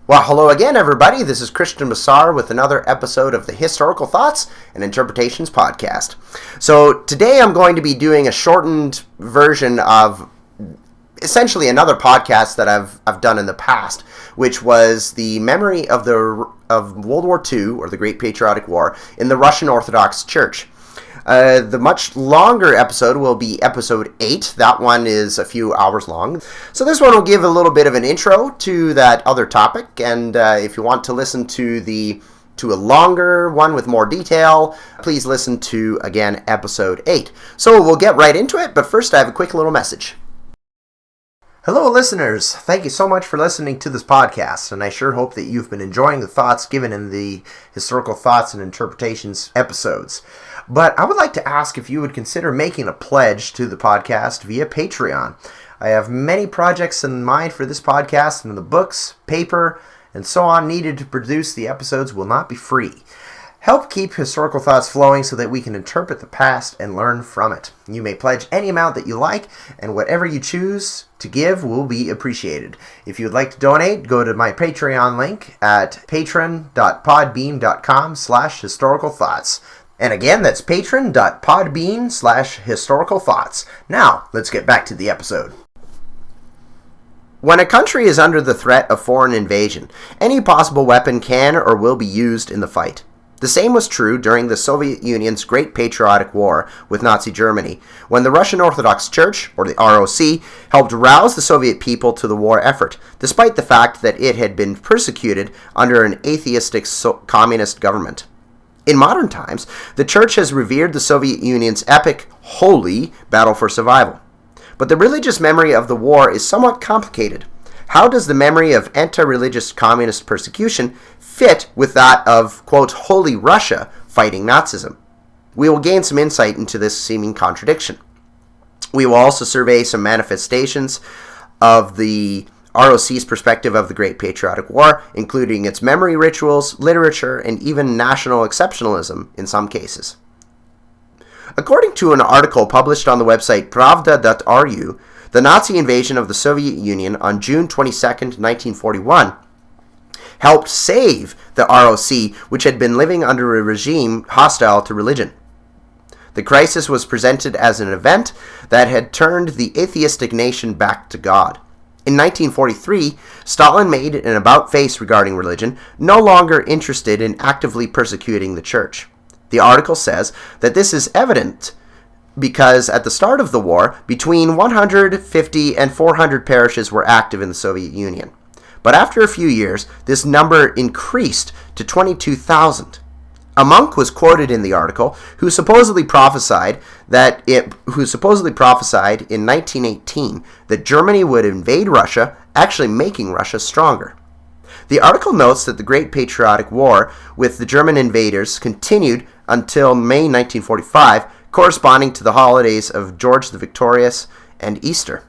Well, hello again, everybody. This is Christian Massar with another episode of the Historical Thoughts and Interpretations podcast. So today I'm going to be doing a shortened version of essentially another podcast that I've done in the past, which was the memory of World War II, or the Great Patriotic War, in the Russian Orthodox Church. The much longer episode will be episode 8. That one is a few hours long. So this one will give a little bit of an intro to that other topic, and if you want to listen to a longer one with more detail, please listen to, again, episode 8. So we'll get right into it, but first I have a quick little message. Hello, listeners. Thank you so much for listening to this podcast, and I sure hope that you've been enjoying the thoughts given in the Historical Thoughts and Interpretations episodes. But I would like to ask if you would consider making a pledge to the podcast via Patreon. I have many projects in mind for this podcast, and the books, paper, and so on needed to produce the episodes will not be free. Help keep Historical Thoughts flowing so that we can interpret the past and learn from it. You may pledge any amount that you like, and whatever you choose to give will be appreciated. If you would like to donate, go to my Patreon link at patron.podbean.com/historicalthoughts. And again, that's patron.podbean/historicalthoughts. Now, let's get back to the episode. When a country is under the threat of foreign invasion, any possible weapon can or will be used in the fight. The same was true during the Soviet Union's Great Patriotic War with Nazi Germany, when the Russian Orthodox Church, or the ROC, helped rouse the Soviet people to the war effort, despite the fact that it had been persecuted under an atheistic communist government. In modern times, the Church has revered the Soviet Union's epic, holy battle for survival. But the religious memory of the war is somewhat complicated. How does the memory of anti-religious communist persecution fit with that of, quote, holy Russia fighting Nazism? We will gain some insight into this seeming contradiction. We will also survey some manifestations of the ROC's perspective of the Great Patriotic War, including its memory rituals, literature, and even national exceptionalism in some cases. According to an article published on the website pravda.ru, the Nazi invasion of the Soviet Union on June 22, 1941, helped save the ROC, which had been living under a regime hostile to religion. The crisis was presented as an event that had turned the atheistic nation back to God. In 1943, Stalin made an about-face regarding religion, no longer interested in actively persecuting the church. The article says that this is evident because at the start of the war, between 150 and 400 parishes were active in the Soviet Union. But after a few years, this number increased to 22,000. A monk was quoted in the article who supposedly prophesied in 1918 that Germany would invade Russia, actually making Russia stronger. The article notes that the Great Patriotic War with the German invaders continued until May 1945, corresponding to the holidays of George the Victorious and Easter.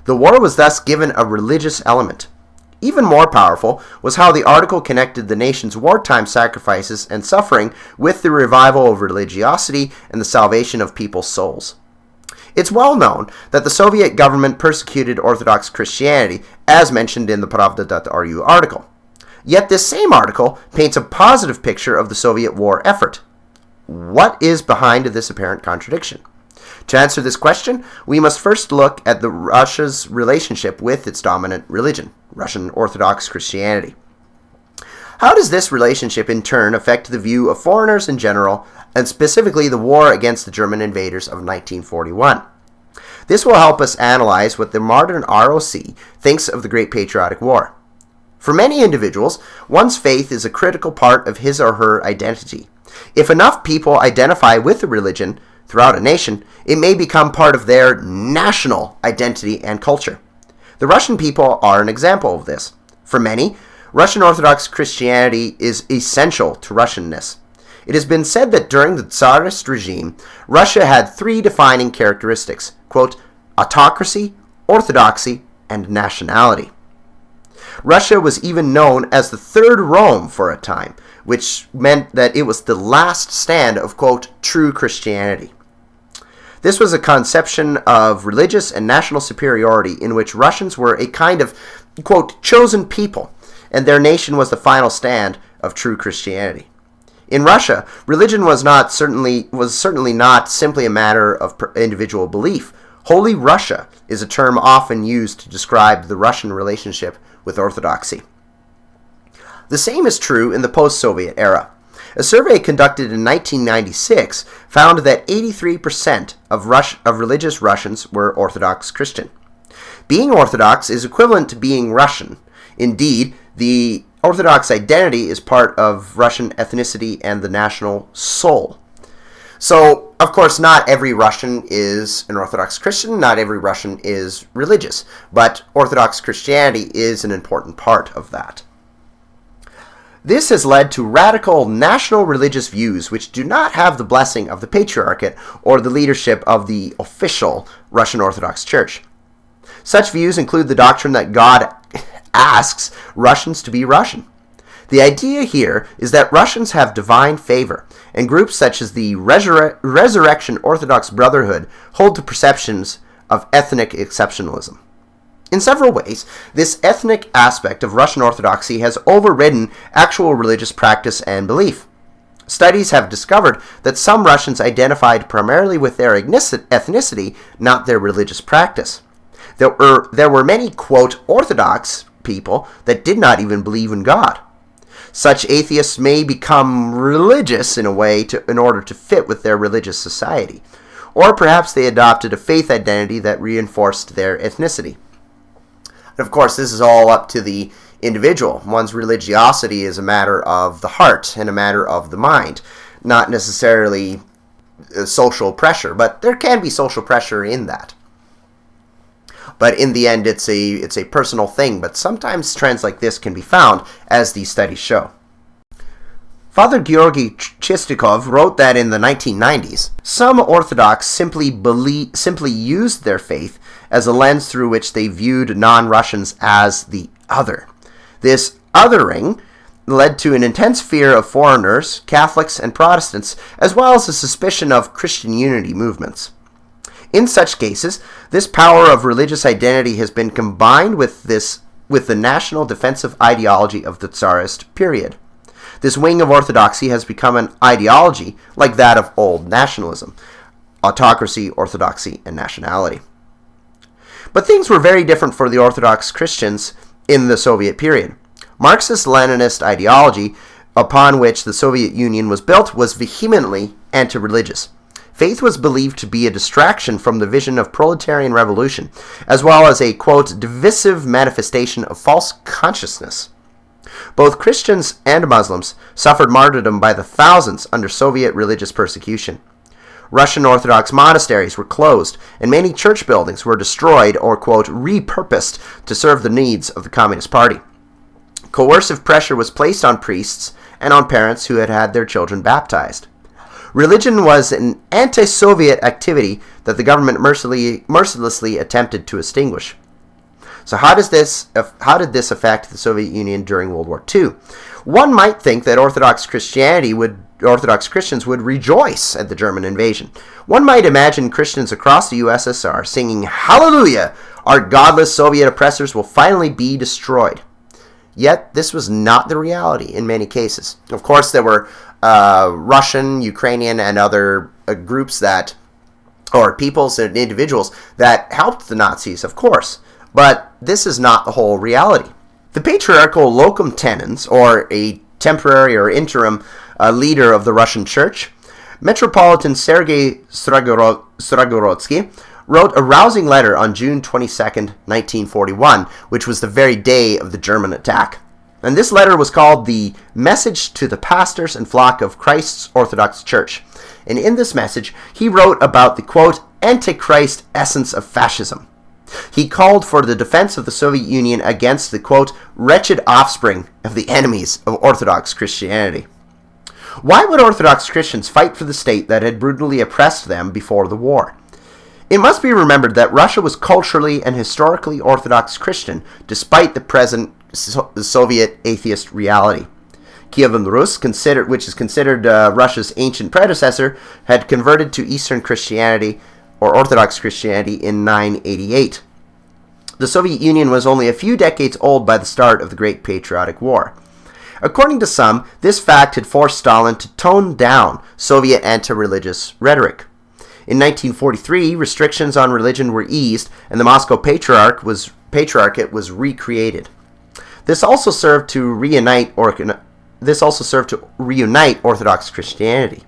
The war was thus given a religious element. Even more powerful was how the article connected the nation's wartime sacrifices and suffering with the revival of religiosity and the salvation of people's souls. It's well known that the Soviet government persecuted Orthodox Christianity, as mentioned in the Pravda.ru article. Yet this same article paints a positive picture of the Soviet war effort. What is behind this apparent contradiction? To answer this question, we must first look at Russia's relationship with its dominant religion, Russian Orthodox Christianity. How does this relationship in turn affect the view of foreigners in general, and specifically the war against the German invaders of 1941? This will help us analyze what the modern ROC thinks of the Great Patriotic War. For many individuals, one's faith is a critical part of his or her identity. If enough people identify with a religion throughout a nation, it may become part of their national identity and culture. The Russian people are an example of this. For many, Russian Orthodox Christianity is essential to Russianness. It has been said that during the Tsarist regime, Russia had 3 defining characteristics, quote, autocracy, orthodoxy, and nationality. Russia was even known as the Third Rome for a time, which meant that it was the last stand of, quote, true Christianity. This was a conception of religious and national superiority in which Russians were a kind of, quote, chosen people, and their nation was the final stand of true Christianity. In Russia, religion was certainly not simply a matter of individual belief. Holy Russia is a term often used to describe the Russian relationship with Orthodoxy. The same is true in the post-Soviet era. A survey conducted in 1996 found that 83% of religious Russians were Orthodox Christian. Being Orthodox is equivalent to being Russian. Indeed, the Orthodox identity is part of Russian ethnicity and the national soul. So, of course, not every Russian is an Orthodox Christian, not every Russian is religious, but Orthodox Christianity is an important part of that. This has led to radical national religious views which do not have the blessing of the Patriarchate or the leadership of the official Russian Orthodox Church. Such views include the doctrine that God asks Russians to be Russian. The idea here is that Russians have divine favor, and groups such as the Resurrection Orthodox Brotherhood hold to perceptions of ethnic exceptionalism. In several ways, this ethnic aspect of Russian Orthodoxy has overridden actual religious practice and belief. Studies have discovered that some Russians identified primarily with their ethnicity, not their religious practice. There were many, quote, Orthodox people that did not even believe in God. Such atheists may become religious in a way in order to fit with their religious society, or perhaps they adopted a faith identity that reinforced their ethnicity. And of course, this is all up to the individual. One's religiosity is a matter of the heart and a matter of the mind, not necessarily social pressure, but there can be social pressure in that. But in the end, it's a personal thing, but sometimes trends like this can be found, as these studies show. Father Georgy Chistikov wrote that in the 1990s, some Orthodox simply used their faith as a lens through which they viewed non-Russians as the other. This othering led to an intense fear of foreigners, Catholics, and Protestants, as well as a suspicion of Christian unity movements. In such cases, this power of religious identity has been combined with the national defensive ideology of the Tsarist period. This wing of orthodoxy has become an ideology like that of old nationalism, autocracy, orthodoxy, and nationality. But things were very different for the Orthodox Christians in the Soviet period. Marxist-Leninist ideology, upon which the Soviet Union was built, was vehemently anti-religious. Faith was believed to be a distraction from the vision of proletarian revolution, as well as a, quote, divisive manifestation of false consciousness. Both Christians and Muslims suffered martyrdom by the thousands under Soviet religious persecution. Russian Orthodox monasteries were closed, and many church buildings were destroyed or, quote, repurposed to serve the needs of the Communist Party. Coercive pressure was placed on priests and on parents who had had their children baptized. Religion was an anti-Soviet activity that the government mercilessly attempted to extinguish. So how did this affect the Soviet Union during World War II? One might think that Orthodox Christians would rejoice at the German invasion. One might imagine Christians across the USSR singing, "Hallelujah! Our godless Soviet oppressors will finally be destroyed." Yet this was not the reality in many cases. Of course, there were Russian, Ukrainian, and other groups or peoples and individuals that helped the Nazis, of course. But this is not the whole reality. The patriarchal locum tenens, or a temporary or interim leader of the Russian Church, Metropolitan Sergei Stragorodsky, wrote a rousing letter on June 22, 1941, which was the very day of the German attack. And this letter was called the Message to the Pastors and Flock of Christ's Orthodox Church. And in this message, he wrote about the, quote, Antichrist essence of fascism. He called for the defense of the Soviet Union against the, quote, wretched offspring of the enemies of Orthodox Christianity. Why would Orthodox Christians fight for the state that had brutally oppressed them before the war? It must be remembered that Russia was culturally and historically Orthodox Christian, despite the present Soviet atheist reality. Kievan Rus, which is considered Russia's ancient predecessor, had converted to Eastern Christianity or Orthodox Christianity in 988. The Soviet Union was only a few decades old by the start of the Great Patriotic War. According to some, this fact had forced Stalin to tone down Soviet anti-religious rhetoric. In 1943, restrictions on religion were eased, and the Moscow Patriarchate was recreated. This also served to reunite Orthodox Christianity.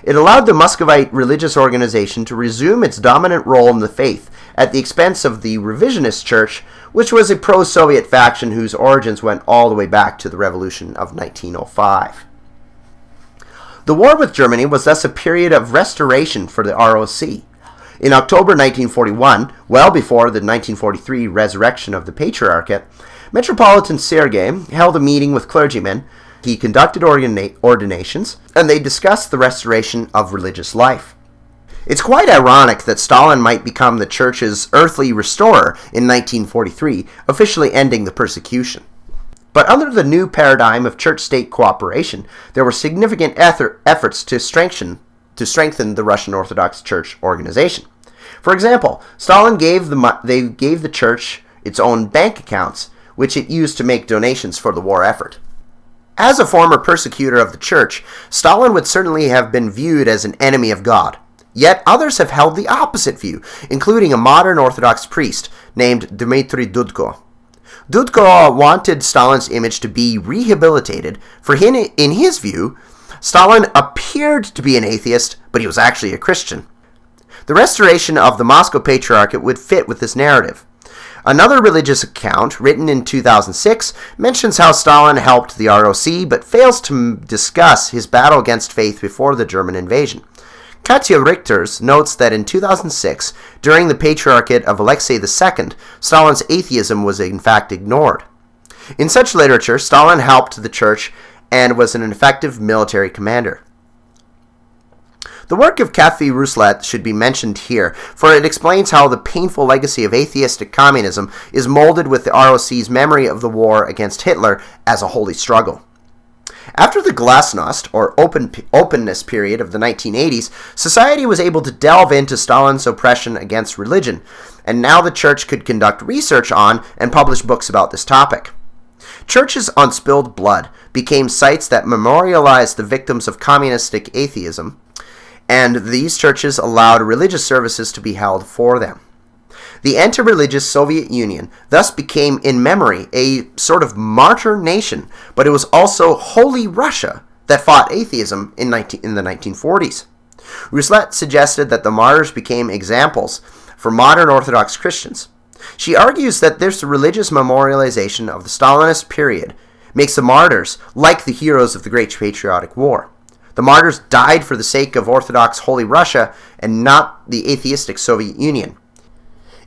It allowed the Muscovite religious organization to resume its dominant role in the faith at the expense of the revisionist church, which was a pro-Soviet faction whose origins went all the way back to the revolution of 1905. The war with Germany was thus a period of restoration for the ROC. In October 1941, well before the 1943 resurrection of the Patriarchate, Metropolitan Sergei held a meeting with clergymen. He conducted ordinations, and they discussed the restoration of religious life. It's quite ironic that Stalin might become the church's earthly restorer in 1943, officially ending the persecution. But under the new paradigm of church-state cooperation, there were significant efforts to strengthen the Russian Orthodox Church organization. For example, Stalin gave the church its own bank accounts, which it used to make donations for the war effort. As a former persecutor of the church, Stalin would certainly have been viewed as an enemy of God. Yet others have held the opposite view, including a modern Orthodox priest named Dmitry Dudko. Dudko wanted Stalin's image to be rehabilitated, for in his view, Stalin appeared to be an atheist, but he was actually a Christian. The restoration of the Moscow Patriarchate would fit with this narrative. Another religious account, written in 2006, mentions how Stalin helped the ROC, but fails to discuss his battle against faith before the German invasion. Katya Richters notes that in 2006, during the Patriarchate of Alexei II, Stalin's atheism was in fact ignored. In such literature, Stalin helped the church and was an effective military commander. The work of Kathy Rousselet should be mentioned here, for it explains how the painful legacy of atheistic communism is molded with the ROC's memory of the war against Hitler as a holy struggle. After the Glasnost, or openness period of the 1980s, society was able to delve into Stalin's oppression against religion, and now the church could conduct research on and publish books about this topic. Churches on Spilled Blood became sites that memorialized the victims of communistic atheism, and these churches allowed religious services to be held for them. The anti-religious Soviet Union thus became, in memory, a sort of martyr nation, but it was also Holy Russia that fought atheism in the 1940s. Rousselet suggested that the martyrs became examples for modern Orthodox Christians. She argues that this religious memorialization of the Stalinist period makes the martyrs like the heroes of the Great Patriotic War. The martyrs died for the sake of Orthodox Holy Russia and not the atheistic Soviet Union.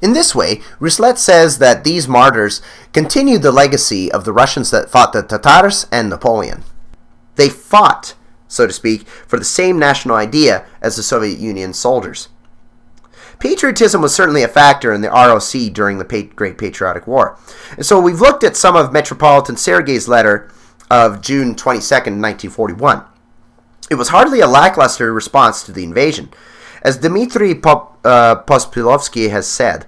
In this way, Rousselet says that these martyrs continued the legacy of the Russians that fought the Tatars and Napoleon. They fought, so to speak, for the same national idea as the Soviet Union soldiers. Patriotism was certainly a factor in the ROC during the Great Patriotic War. And so we've looked at some of Metropolitan Sergei's letter of June 22nd, 1941. It was hardly a lackluster response to the invasion. As Dmitry Pospilovsky has said,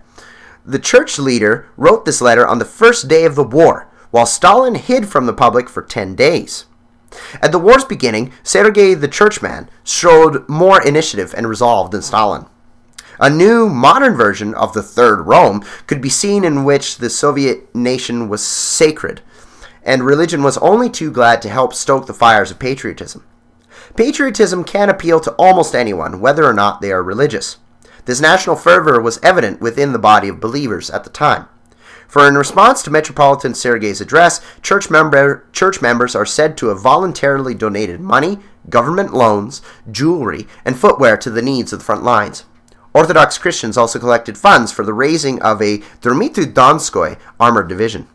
the church leader wrote this letter on the first day of the war, while Stalin hid from the public for 10 days. At the war's beginning, Sergei the churchman showed more initiative and resolve than Stalin. A new, modern version of the Third Rome could be seen in which the Soviet nation was sacred, and religion was only too glad to help stoke the fires of patriotism. Patriotism can appeal to almost anyone, whether or not they are religious. This national fervor was evident within the body of believers at the time. For in response to Metropolitan Sergei's address, church members are said to have voluntarily donated money, government loans, jewelry, and footwear to the needs of the front lines. Orthodox Christians also collected funds for the raising of a Dmitry Donskoy armored division.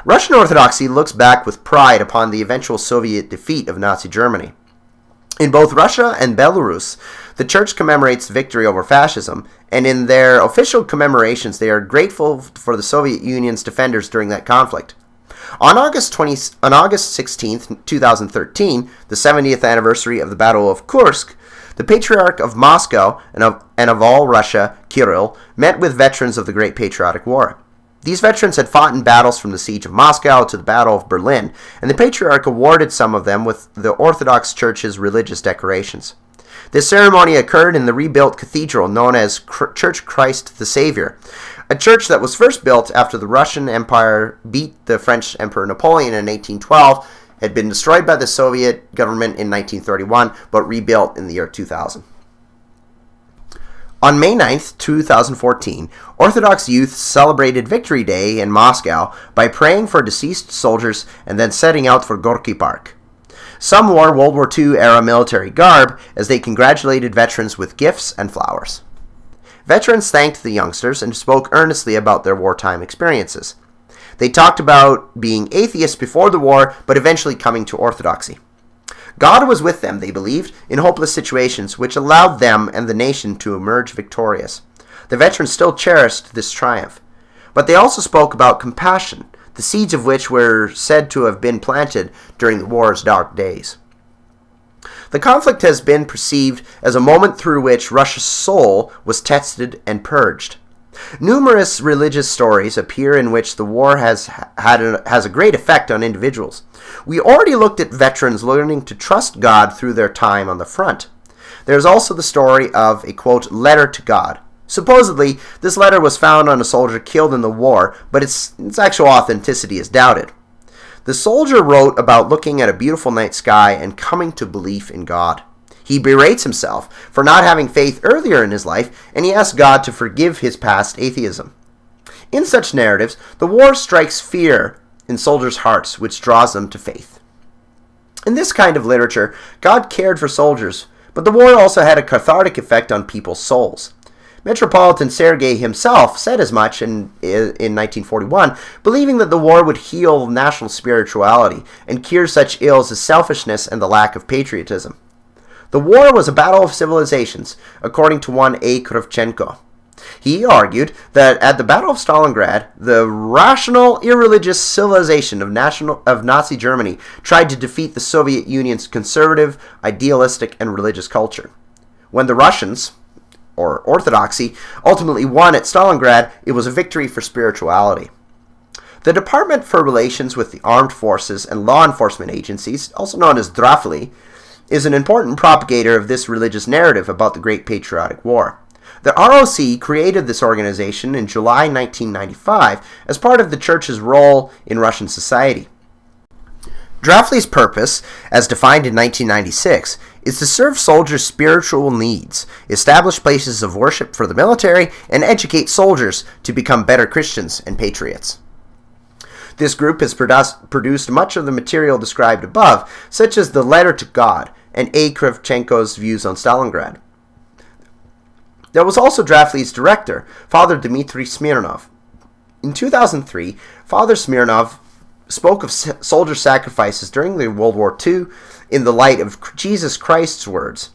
Russian Orthodoxy looks back with pride upon the eventual Soviet defeat of Nazi Germany. In both Russia and Belarus, the Church commemorates victory over fascism, and in their official commemorations they are grateful for the Soviet Union's defenders during that conflict. On August 16, 2013, the 70th anniversary of the Battle of Kursk, The Patriarch of Moscow and of all Russia, Kirill, met with veterans of the Great Patriotic War. These veterans had fought in battles from the Siege of Moscow to the Battle of Berlin, and the Patriarch awarded some of them with the Orthodox Church's religious decorations. This ceremony occurred in the rebuilt cathedral known as Church Christ the Savior, a church that was first built after the Russian Empire beat the French Emperor Napoleon in 1812, had been destroyed by the Soviet government in 1931, but rebuilt in the year 2000. On May 9, 2014, Orthodox youth celebrated Victory Day in Moscow by praying for deceased soldiers and then setting out for Gorky Park. Some wore World War II-era military garb as they congratulated veterans with gifts and flowers. Veterans thanked the youngsters and spoke earnestly about their wartime experiences. They talked about being atheists before the war, but eventually coming to orthodoxy. God was with them, they believed, in hopeless situations, which allowed them and the nation to emerge victorious. The veterans still cherished this triumph. But they also spoke about compassion, the seeds of which were said to have been planted during the war's dark days. The conflict has been perceived as a moment through which Russia's soul was tested and purged. Numerous religious stories appear in which the war has a great effect on individuals. We already looked at veterans learning to trust God through their time on the front. There is also the story of a, quote, letter to God. Supposedly, this letter was found on a soldier killed in the war, but its actual authenticity is doubted. The soldier wrote about looking at a beautiful night sky and coming to belief in God. He berates himself for not having faith earlier in his life, and he asks God to forgive his past atheism. In such narratives, the war strikes fear in soldiers' hearts, which draws them to faith. In this kind of literature, God cared for soldiers, but the war also had a cathartic effect on people's souls. Metropolitan Sergei himself said as much in 1941, believing that the war would heal national spirituality and cure such ills as selfishness and the lack of patriotism. The war was a battle of civilizations, according to one A. Kravchenko. He argued that at the Battle of Stalingrad, the rational, irreligious civilization of Nazi Germany tried to defeat the Soviet Union's conservative, idealistic, and religious culture. When the Russians, or Orthodoxy, ultimately won at Stalingrad, it was a victory for spirituality. The Department for Relations with the Armed Forces and Law Enforcement Agencies, also known as Drafli, is an important propagator of this religious narrative about the Great Patriotic War. The ROC created this organization in July 1995 as part of the Church's role in Russian society. Drafli's purpose, as defined in 1996, is to serve soldiers' spiritual needs, establish places of worship for the military, and educate soldiers to become better Christians and patriots. This group has produced much of the material described above, such as the Letter to God and A. Kravchenko's views on Stalingrad. There was also Drafli's director, Father Dmitry Smirnov. In 2003, Father Smirnov spoke of soldier sacrifices during the World War II in the light of Jesus Christ's words,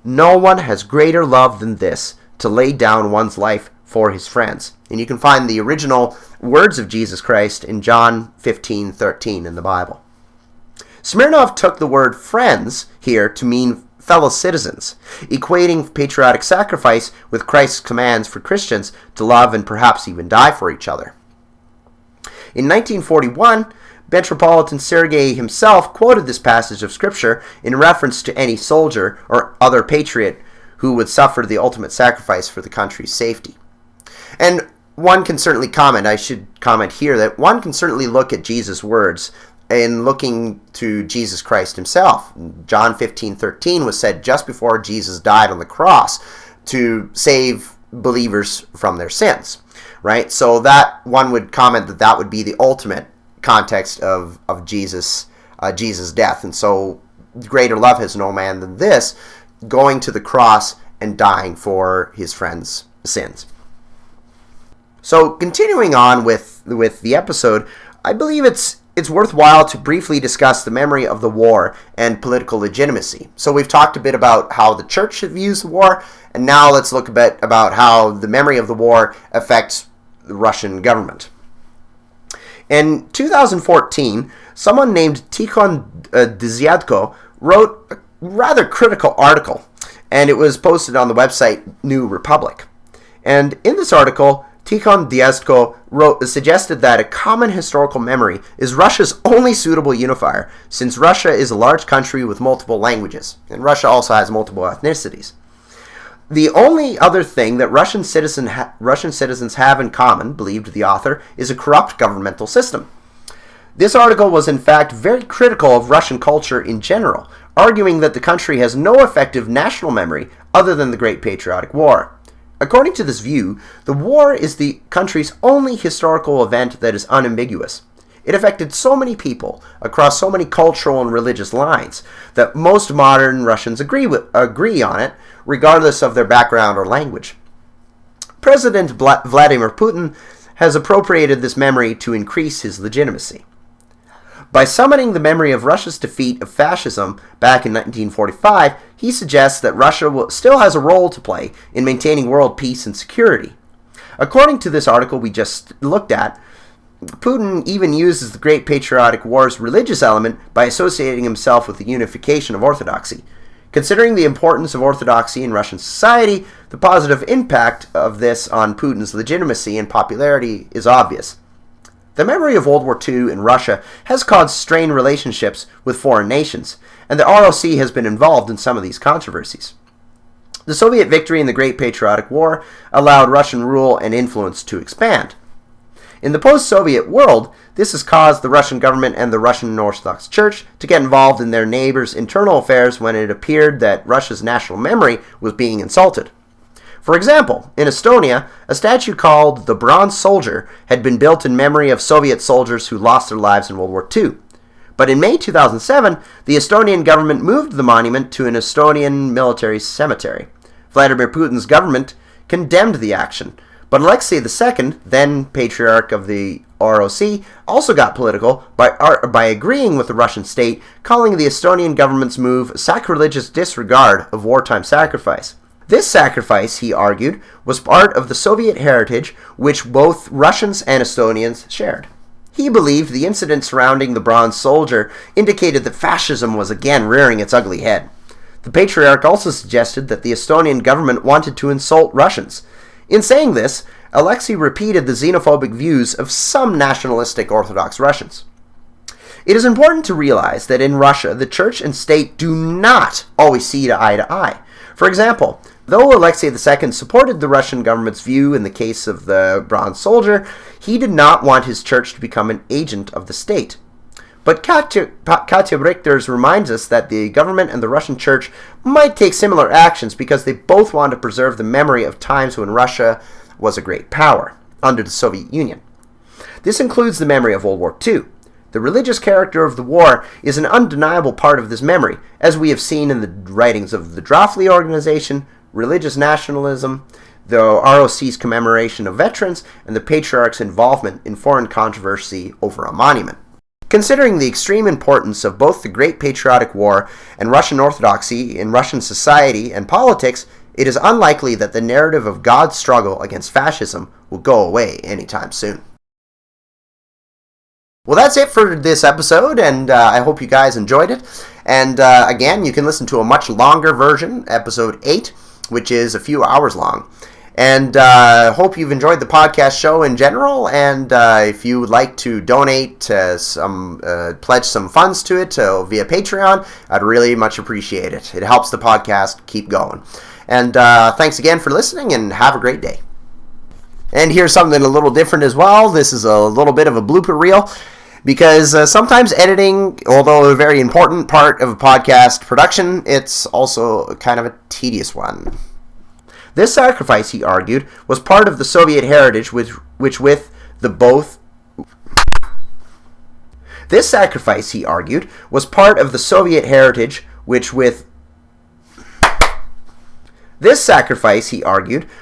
"No one has greater love than this, to lay down one's life for his friends." And you can find the original words of Jesus Christ in John 15:13 in the Bible. Smirnov took the word friends here to mean fellow citizens, equating patriotic sacrifice with Christ's commands for Christians to love and perhaps even die for each other. In 1941, Metropolitan Sergei himself quoted this passage of Scripture in reference to any soldier or other patriot who would suffer the ultimate sacrifice for the country's safety. And one can certainly comment, I should comment here, that one can certainly look at Jesus' words in looking to Jesus Christ himself. John 15:13 was said just before Jesus died on the cross to save believers from their sins, right? So that one would comment that that would be the ultimate context of Jesus' death. And so greater love has no man than this, going to the cross and dying for his friends' sins. So continuing on with the episode, I believe it's worthwhile to briefly discuss the memory of the war and political legitimacy. So we've talked a bit about how the church views the war, and now let's look a bit about how the memory of the war affects the Russian government. In 2014, someone named Tikhon Dzyadko wrote a rather critical article and it was posted on the website New Republic. And in this article, Tikhon Diazko suggested that a common historical memory is Russia's only suitable unifier, since Russia is a large country with multiple languages, and Russia also has multiple ethnicities. The only other thing that Russian citizens have in common, believed the author, is a corrupt governmental system. This article was in fact very critical of Russian culture in general, arguing that the country has no effective national memory other than the Great Patriotic War. According to this view, the war is the country's only historical event that is unambiguous. It affected so many people across so many cultural and religious lines that most modern Russians agree on it, regardless of their background or language. President Vladimir Putin has appropriated this memory to increase his legitimacy. By summoning the memory of Russia's defeat of fascism back in 1945, he suggests that Russia still has a role to play in maintaining world peace and security. According to this article we just looked at, Putin even uses the Great Patriotic War's religious element by associating himself with the unification of Orthodoxy. Considering the importance of Orthodoxy in Russian society, the positive impact of this on Putin's legitimacy and popularity is obvious. The memory of World War II in Russia has caused strained relationships with foreign nations, and the ROC has been involved in some of these controversies. The Soviet victory in the Great Patriotic War allowed Russian rule and influence to expand. In the post-Soviet world, this has caused the Russian government and the Russian Orthodox Church to get involved in their neighbors' internal affairs when it appeared that Russia's national memory was being insulted. For example, in Estonia, a statue called the Bronze Soldier had been built in memory of Soviet soldiers who lost their lives in World War II. But in May 2007, the Estonian government moved the monument to an Estonian military cemetery. Vladimir Putin's government condemned the action, but Alexei II, then Patriarch of the ROC, also got political by agreeing with the Russian state, calling the Estonian government's move sacrilegious disregard of wartime sacrifice. This sacrifice, he argued, was part of the Soviet heritage which both Russians and Estonians shared. He believed the incident surrounding the Bronze Soldier indicated that fascism was again rearing its ugly head. The Patriarch also suggested that the Estonian government wanted to insult Russians. In saying this, Alexei repeated the xenophobic views of some nationalistic Orthodox Russians. It is important to realize that in Russia, the church and state do not always see eye to eye. For example, though Alexei II supported the Russian government's view in the case of the Bronze Soldier, he did not want his church to become an agent of the state. But Katya Richters reminds us that the government and the Russian church might take similar actions because they both want to preserve the memory of times when Russia was a great power under the Soviet Union. This includes the memory of World War II. The religious character of the war is an undeniable part of this memory, as we have seen in the writings of the Drawflee organization, religious nationalism, the ROC's commemoration of veterans, and the Patriarch's involvement in foreign controversy over a monument. Considering the extreme importance of both the Great Patriotic War and Russian Orthodoxy in Russian society and politics, it is unlikely that the narrative of God's struggle against fascism will go away anytime soon. Well, that's it for this episode, and I hope you guys enjoyed it. And again, you can listen to a much longer version, episode 8, which is a few hours long. And hope you've enjoyed the podcast show in general, and if you would like to donate pledge some funds to it via Patreon, I'd really much appreciate it. It helps the podcast keep going. And thanks again for listening, and have a great day. And here's something a little different as well. This is a little bit of a blooper reel, because sometimes editing, although a very important part of a podcast production, it's also kind of a tedious one. This sacrifice, he argued, was part of the Soviet heritage This sacrifice, he argued,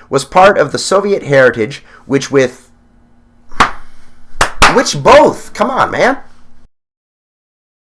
was part of the Soviet heritage which both